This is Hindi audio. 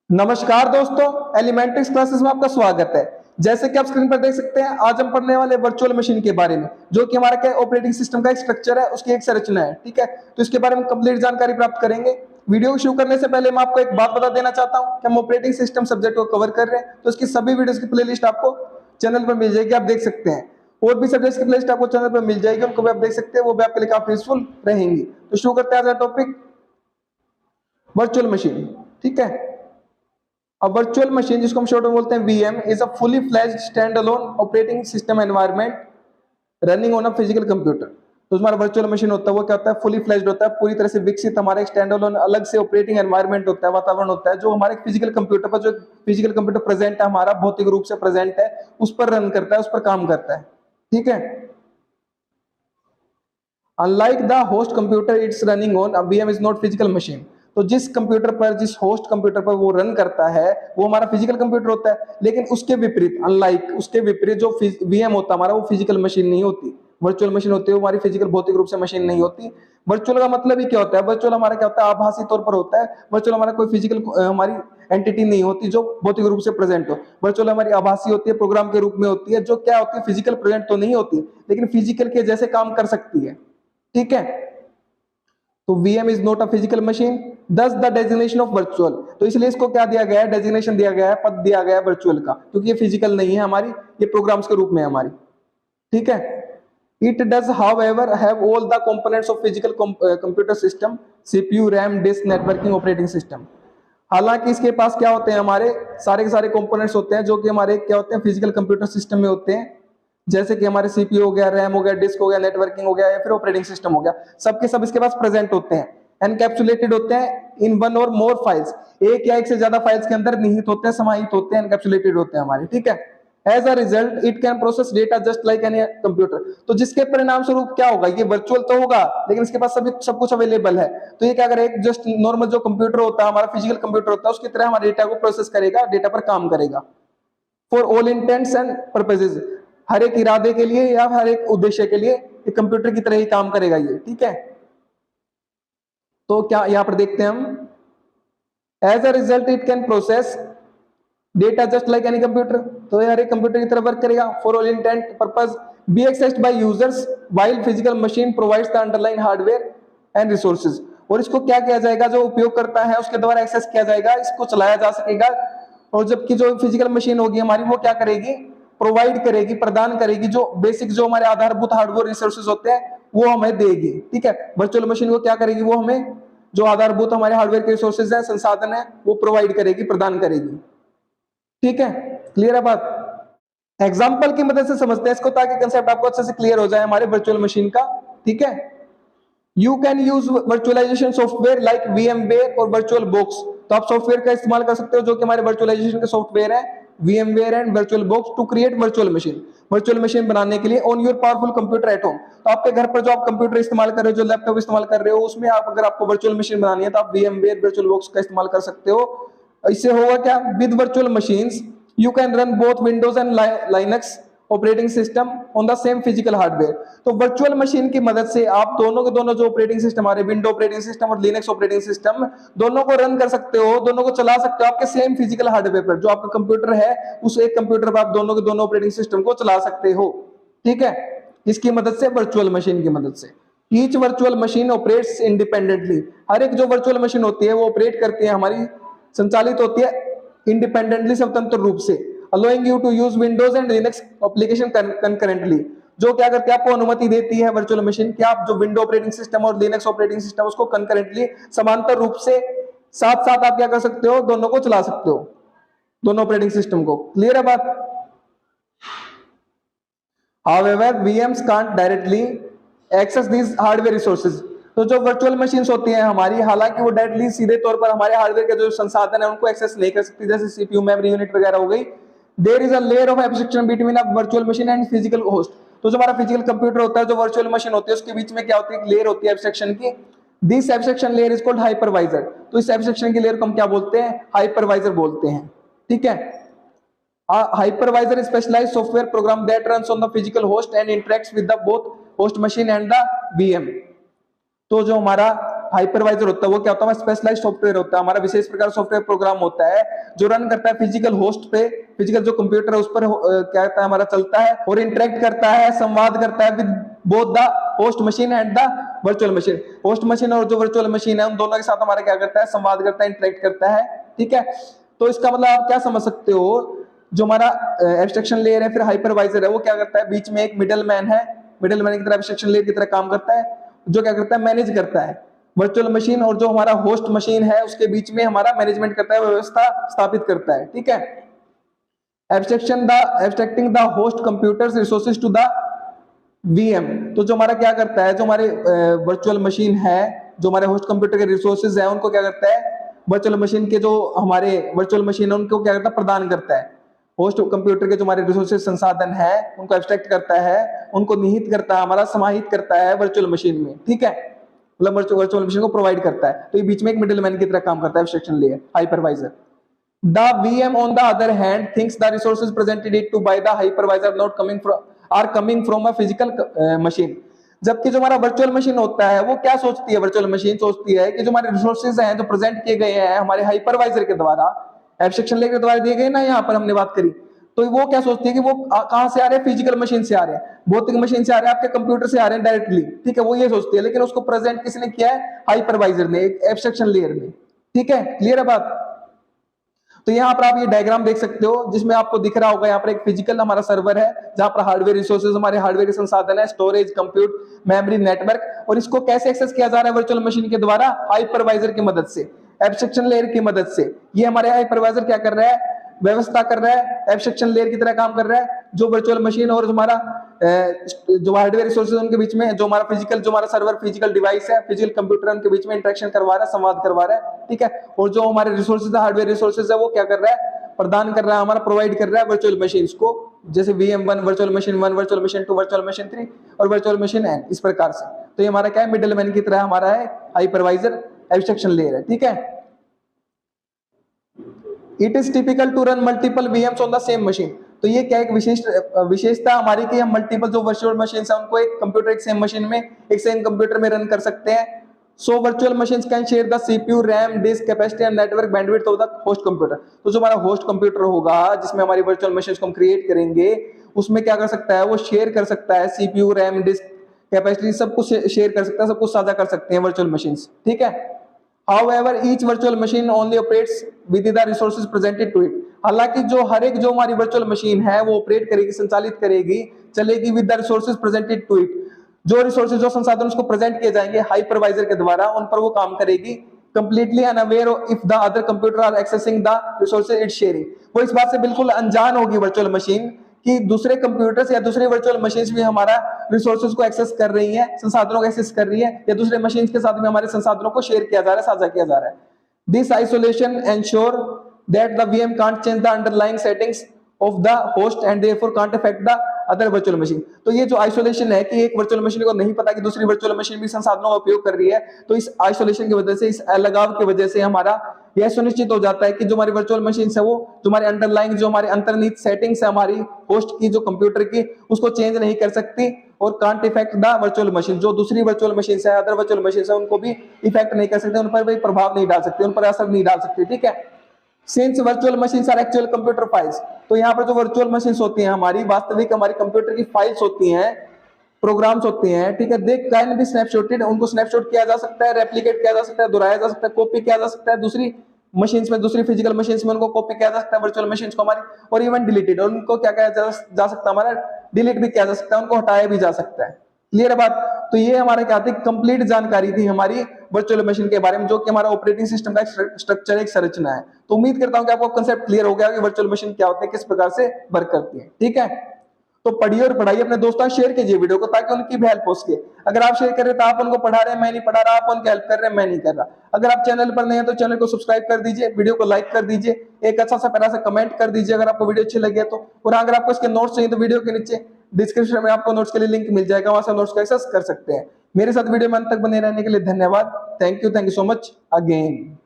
नमस्कार दोस्तों, एलिमेंट्रिक्स क्लासेस में आपका स्वागत है। जैसे कि आप स्क्रीन पर देख सकते हैं, आज हम पढ़ने वाले वर्चुअल मशीन के बारे में, जो कि हमारा क्या ऑपरेटिंग सिस्टम का एक स्ट्रक्चर है, उसकी एक संरचना है। ठीक है, तो इसके बारे में कंप्लीट जानकारी प्राप्त करेंगे। वीडियो को शुरू करने से पहले मैं आपको एक बात बता देना चाहता हूं कि हम ऑपरेटिंग सिस्टम सब्जेक्ट को कवर कर रहे हैं, तो इसकी सभी वीडियोस की प्लेलिस्ट आपको चैनल पर मिल जाएगी, आप देख सकते हैं। और भी सब्जेक्ट्स की प्लेलिस्ट आपको चैनल पर मिल जाएगी, उनको भी आप देख सकते हैं, वो भी आपके लिए काफी यूजफुल रहेंगी। तो शुरू करते हैं आज का टॉपिक, वर्चुअल मशीन। ठीक है, A virtual machine, जिसको हम शॉर्ट में बोलते हैं VM, is a fully fledged standalone operating system environment running on a physical computer। तो हमारा वर्चुअल मशीन होता है वो क्या होता है, फुली फ्लेज्ड होता है, पूरी तरह से विकसित हमारा एक स्टैंड अलोन अलग से ऑपरेटिंग एनवायरनमेंट होता है, वातावरण होता है, जो हमारे फिजिकल कंप्यूटर पर, जो फिजिकल कंप्यूटर प्रेजेंट है, हमारा भौतिक रूप से प्रेजेंट है, उस पर रन करता है, उस पर काम करता है। ठीक है, unlike the host computer it's running on, VM is not physical machine. तो जिस कंप्यूटर पर, जिस होस्ट कंप्यूटर पर वो रन करता है, वो हमारा फिजिकल कंप्यूटर होता है। लेकिन उसके विपरीत, अनलाइक उसके विपरीत, जो VM होता है हमारा, वो फिजिकल मशीन नहीं होती, वर्चुअल मशीन होती है, वो हमारी फिजिकल भौतिक रूप से मशीन नहीं होती। वर्चुअल का मतलब ही क्या होता है, वर्चुअल हमारा क्या होता है, आभासी तौर पर होता है। वर्चुअल हमारा कोई फिजिकल हमारी एंटिटी नहीं होती जो भौतिक रूप से प्रेजेंट हो। वर्चुअल हमारी आभासी होती है, प्रोग्राम के रूप में होती है, जो क्या होती है, फिजिकल प्रेजेंट तो नहीं होती, लेकिन फिजिकल के जैसे काम कर सकती है। ठीक है, तो VM is not a physical machine, दस द डेजिग्नेशन ऑफ वर्चुअल। तो इसलिए इसको क्या दिया गया है, डेजिग्नेशन दिया गया है, पद दिया गया है वर्चुअल का, क्योंकि ये फिजिकल नहीं है हमारी, ये प्रोग्राम्स के रूप में है हमारी। ठीक है, it does however have all the components of physical computer system, CPU, RAM, disk, networking, operating system. हालांकि इसके पास क्या होते हैं, हमारे सारे के सारे कंपोनेंट्स होते हैं, जो कि हमारे क्या होते हैं, फिजिकल कंप्यूटर सिस्टम में होते हैं। जैसे कि हमारे CPU हो गया, रैम हो गया, डिस्क हो गया, नेटवर्किंग हो गया, या फिर ऑपरेटिंग सिस्टम हो गया, सबके सब इसके पास प्रेजेंट होते हैं। एनकैप्सुलेटेड होते हैं इन वन और मोर फाइल्स, एक या एक से ज्यादा फाइल्स के अंदर निहित होते हैं, समाहित होते हैं, एनकैप्सुलेटेड होते हैं हमारे। ठीक है, as a result it can process data just like any computer. तो जिसके परिणाम स्वरूप क्या होगा, ये वर्चुअल तो होगा, लेकिन इसके पास सभी सब कुछ अवेलेबल है। तो ये क्या करेगा, एक जस्ट नॉर्मल जो कंप्यूटर होता है, हमारा फिजिकल कंप्यूटर होता है, उसकी तरह हमारे डेटा को प्रोसेस करेगा, डेटा पर काम करेगा। For all intents and purposes, हर एक इरादे के लिए या हर एक उद्देश्य के लिए ये कंप्यूटर की तरह ही काम करेगा ये। ठीक है, तो क्या यहां पर देखते हैं हम, as a result it can process data just like any computer. तो हर एक कंप्यूटर की तरह वर्क करेगा। For all intent purpose be accessed by users while physical machine provides the underline hardware and resources. और इसको क्या किया जाएगा, जो उपयोग करता है उसके द्वारा एक्सेस किया जाएगा, इसको चलाया जा सकेगा। और जबकि जो फिजिकल मशीन होगी हमारी, वो क्या करेगी, प्रोवाइड करेगी, प्रदान करेगी, जो बेसिक जो हमारे आधारभूत हार्डवेयर रिसोर्सेज होते हैं वो हमें देगी। ठीक है, वर्चुअल मशीन को क्या करेगी, वो हमें जो आधारभूत हमारे हार्डवेयर के रिसोर्सेज है, संसाधन है, वो प्रोवाइड करेगी, प्रदान करेगी। ठीक है, क्लियर है बात। एग्जाम्पल की मदद से समझते हैं इसको, ताकि कंसेप्ट आपको अच्छे से क्लियर हो जाए हमारे वर्चुअल मशीन का। ठीक है, you can use virtualization software like VMware और वर्चुअल बॉक्स। तो आप सॉफ्टवेयर का इस्तेमाल कर सकते हो, जो कि हमारे वर्चुअलाइजेशन के सॉफ्टवेयर है, VMware and virtual box, to create virtual machine, virtual machine बनाने के लिए on your powerful computer at home. तो आपके घर पर जो आप कंप्यूटर इस्तेमाल कर रहे हो, जो लैपटॉप इस्तेमाल कर रहे हो, उसमें आप अगर आपको वर्चुअल मशीन बनानी है, तो आप VMware वर्चुअल बॉक्स का इस्तेमाल कर सकते हो। इससे होगा क्या, with virtual machines you can run both Windows and Linux operating system on the same physical hardware. तो वर्चुअल मशीन की मदद से आप दोनों के दोनों जो ऑपरेटिंग सिस्टम हमारे, विंडो ऑपरेटिंग सिस्टम और लिनक्स ऑपरेटिंग सिस्टम, दोनों को रन कर सकते हो, दोनों को चला सकते हो आपके सेम फिजिकल हार्डवेयर पर। जो आपका कंप्यूटर है, उस एक कंप्यूटर पर आप दोनों के दोनों ऑपरेटिंग सिस्टम को चला सकते हो। ठीक है, इसकी मदद से, वर्चुअल मशीन की मदद से। Each virtual machine operates independently. हर एक जो वर्चुअल मशीन होती है वो ऑपरेट करती है हमारी, संचालित होती है इंडिपेंडेंटली, स्वतंत्र रूप से, allowing you to use Windows and Linux application concurrently। जो क्या करती है, आपको अनुमति देती है वर्चुअल मशीन कि आप जो विंडो ऑपरेटिंग सिस्टम और लिनक्स ऑपरेटिंग सिस्टम, उसको कंकरेंटली, समांतर रूप से, साथ साथ आप क्या कर सकते हो, दोनों को चला सकते हो, दोनों ऑपरेटिंग सिस्टम को। क्लियर है बात। However, VMs can't directly access these hardware resources। तो जो वर्चुअल मशीन्स होती हैं हमारी, हालांकि वो डायरेक्टली सीधे तौर पर हमारे हार्डवेयर के जो संसाधन है उनको एक्सेस नहीं कर सकती, जैसे CPU, मेमोरी यूनिट वगैरह हो गई। There is a layer of abstraction between a virtual machine and physical host. तो जो हमारा फिजिकल कंप्यूटर होता है, जो वर्चुअल मशीन होती है, उसके बीच में क्या होती है, एक लेयर होती है एब्स्ट्रैक्शन की। This abstraction layer is called hypervisor. तो इस एब्स्ट्रैक्शन की लेयर को हम क्या बोलते हैं, हाइपरवाइजर बोलते हैं। ठीक है, hypervisor is specialized software program that runs on the physical host and interacts with the both host machine and the VM। तो जो हमारा हाइपरवाइजर होता है वो क्या होता है, स्पेशलाइज्ड सॉफ्टवेयर होता है, हमारा विशेष प्रकार सॉफ्टवेयर प्रोग्राम होता है जो रन करता है फिजिकल होस्ट पे, फिजिकल जो कंप्यूटर है उस पर क्या कहता है हमारा चलता है और इंटरेक्ट करता है, संवाद करता है with both the host machine and the virtual machine. Host machine और जो वर्चुअल मशीन है उन दोनों के साथ हमारा क्या करता है, संवाद करता है, इंटरेक्ट करता है। ठीक है, तो इसका मतलब आप क्या समझ सकते हो, जो हमारा एब्स्ट्रैक्शन लेयर है फिर हाइपरवाइजर है वो क्या करता है, बीच में एक मिडल मैन है, मिडल मैन की तरह एब्स्ट्रैक्शन लेयर की तरह काम करता है, जो क्या करता है मैनेज करता है वर्चुअल मशीन और जो हमारा होस्ट मशीन है उसके बीच में हमारा मैनेजमेंट करता है, व्यवस्था स्थापित करता है। ठीक है, abstracting the host computer's resources to the VM, तो जो हमारा क्या करता है, जो हमारे वर्चुअल मशीन है, जो हमारे होस्ट कंप्यूटर के रिसोर्सेज है उनको क्या करता है, वर्चुअल मशीन के जो हमारे वर्चुअल मशीन है उनको क्या करता है, प्रदान करता है। होस्ट कंप्यूटर के जो हमारे रिसोर्सेज संसाधन है उनको एब्स्ट्रैक्ट करता है, उनको निहित करता है, हमारा समाहित करता है वर्चुअल मशीन में। ठीक है, मतलब वर्चुअल मशीन को प्रोवाइड करता है, तो ये बीच में एक मिडलमैन की तरह काम करता है abstraction layer hypervisor. The VM on the other hand thinks the resources presented it to by the hypervisor not coming from a physical machine। जबकि जो हमारा वर्चुअल मशीन होता है वो क्या सोचती है, वर्चुअल मशीन सोचती है कि जो हमारे रिसोर्सेज हैं जो प्रेजेंट किए गए हैं हमारे हाइपरवाइजर के द्वारा, एब्स्ट्रैक्शन लेयर के द्वारा दिए गए ना, यहाँ पर हमने बात करी, तो वो क्या सोचती है कि वो कहां से आ रहे हैं, फिजिकल मशीन से आ रहे हैं, भौतिक मशीन से आ रहे हैं, आपके कंप्यूटर से आ रहे हैं डायरेक्टली। ठीक है, वो ये सोचती है, लेकिन उसको प्रेजेंट किसने किया है, हाइपरवाइजर ने, एक एब्स्ट्रैक्शन लेयर में। ठीक है, क्लियर है बात। तो यहाँ पर आप ये डायग्राम देख सकते हो जिसमें आपको दिख रहा होगा, यहाँ पर एक फिजिकल हमारा सर्वर है जहां पर हार्डवेयर रिसोर्सेज, हमारे हार्डवेयर के संसाधन है, स्टोरेज, कंप्यूट, मेमोरी, नेटवर्क, और इसको कैसे एक्सेस किया जा रहा है वर्चुअल मशीन के द्वारा, हाइपरवाइजर की मदद से, एब्स्ट्रैक्शन लेयर की मदद से। ये हमारे हाइपरवाइजर क्या कर रहा है, व्यवस्था कर रहा है, एब्स्ट्रैक्शन लेयर की तरह काम कर रहा है, जो वर्चुअल मशीन और हमारा जो हार्डवेयर रिसोर्सेज उनके बीच में, जो हमारा फिजिकल, जो हमारा सर्वर फिजिकल डिवाइस है, फिजिकल कंप्यूटर उनके बीच में इंटरेक्शन करवा रहा है, संवाद करवा रहा है। ठीक है, और जो हमारे रिसोर्सेज हार्डवेयर रिसोर्सेज है वो क्या कर रहा है, प्रदान कर रहा है, हमारा प्रोवाइड कर रहा है वर्चुअल मशीन्स को, जैसे VM1 virtual machine 1, virtual machine 2, virtual machine 3 और वर्चुअल मशीन N, इस प्रकार से। तो ये हमारा क्या है, मिडलमैन की तरह हमारा है हाइपरवाइजर, एब्स्ट्रैक्शन लेयर है। ठीक है, it is typical to run multiple VMs on the same machine. तो ये क्या एक विशेषता हमारी कि हम मल्टीपल जो वर्चुअल मशीन है उनको एक कंप्यूटर, एक सेम मशीन में, एक सेम कंप्यूटर में रन कर सकते हैं। So virtual machines can share the CPU, RAM, disk, capacity and network bandwidth of the host computer. तो जो हमारा होस्ट कंप्यूटर होगा जिसमें हमारी वर्चुअल मशीन्स को हम क्रिएट करेंगे, उसमें क्या कर सकता है, वो शेयर कर सकता है CPU, RAM, डिस्क, कैपेसिटी, सब कुछ शेयर कर सकता है, सब कुछ साझा कर सकते हैं वर्चुअल मशीन्स। ठीक है, However, each virtual machine only operates with the resources presented to it। हालांकि जो हर एक जो हमारी वर्चुअल मशीन है वो ऑपरेट करेगी, संचालित करेगी, चलेगी with the resources presented to it. जो रिसोर्सेज, जो संसाधन उसको प्रेजेंट किए जाएंगे हाइपरवाइजर के द्वारा, उन पर वो काम करेगी, completely unaware if the other computer are accessing the resources it sharing. वो इस बात से बिल्कुल अनजान होगी वर्चुअल मशीन कि दूसरे कंप्यूटर्स या दूसरे वर्चुअल मशीन्स भी हमारा रिसोर्सेज को एक्सेस कर रही हैं, संसाधनों को एक्सेस कर रही है, या दूसरे मशीन्स के साथ में हमारे संसाधनों को शेयर किया जा रहा है, साझा किया जा रहा है। This isolation ensure that the VM can't change the underlying settings of the host and therefore can't affect the other virtual machine. तो ये जो आइसोलेशन है कि एक वर्चुअल मशीन को नहीं पता कि दूसरी वर्चुअल मशीन भी संसाधनों का उपयोग कर रही है, तो इस आइसोलेशन की वजह से, इस अलगाव की वजह से हमारा यह सुनिश्चित हो जाता है कि जो हमारी वर्चुअल मशीन है वो जो हमारे अंडरलाइंग, जो हमारे अंतर्निहित सेटिंग्स है हमारी होस्ट की, जो कंप्यूटर की, उसको चेंज नहीं कर सकती, और can't effect the virtual machine, जो दूसरी वर्चुअल मशीन है, अदर वर्चुअल मशीन है, उनको भी इफेक्ट नहीं कर सकते, उन पर भी प्रभाव नहीं डाल सकते, उन पर असर नहीं डाल सकते। ठीक है, since virtual machines are actual computer files, तो यहाँ पर जो वर्चुअल मशीन्स होती हैं हमारी वास्तविक हमारी कंप्यूटर की फाइल्स होती हैं, प्रोग्राम्स होती हैं। ठीक है, दे कैन बी स्नैपशॉटेड, उनको स्नैपशॉट किया जा सकता है, रेप्लिकेट किया जा सकता है, दोहराया जा सकता है, कॉपी किया जा सकता है दूसरी मशीन्स में, दूसरी फिजिकल मशीन्स में उनको कॉपी किया जा सकता है वर्चुअल मशीन्स को हमारी, और इवन डिलीटेड, और उनको क्या किया जा सकता है, हमारा डिलीट भी किया जा सकता है, उनको हटाया भी जा सकता है। क्लियर है बात। तो ये हमारे क्या थी, कंप्लीट जानकारी थी हमारी वर्चुअल मशीन के बारे में, जो कि हमारा ऑपरेटिंग सिस्टम का स्ट्रक्चर, एक संरचना है। तो उम्मीद करता हूं कि आपको कांसेप्ट क्लियर हो गया कि वर्चुअल मशीन क्या होते हैं, किस प्रकार से वर्क करती है। ठीक है, तो पढ़िए और पढ़ाइए, अपने दोस्तों शेयर कीजिए वीडियो को, ताकि उनकी भी हेल्प हो सके। अगर आप शेयर कर रहे हैं तो आप उनको पढ़ा रहे हैं, मैं नहीं पढ़ा रहा, आप उनकी हेल्प कर रहे हैं, मैं नहीं कर रहा। अगर आप चैनल पर नहीं है तो चैनल को सब्सक्राइब कर दीजिए, वीडियो को लाइक कर दीजिए, एक अच्छा सा प्यारा सा कमेंट कर दीजिए अगर आपको वीडियो अच्छी लगी है तो। और अगर आपको इसके नोट्स चाहिए तो वीडियो के नीचे डिस्क्रिप्शन में आपको नोट्स के लिए लिंक मिल जाएगा, वहां से नोट्स को एक्सेस कर सकते हैं। मेरे साथ वीडियो में अंत तक बने रहने के लिए धन्यवाद। Thank you so much again.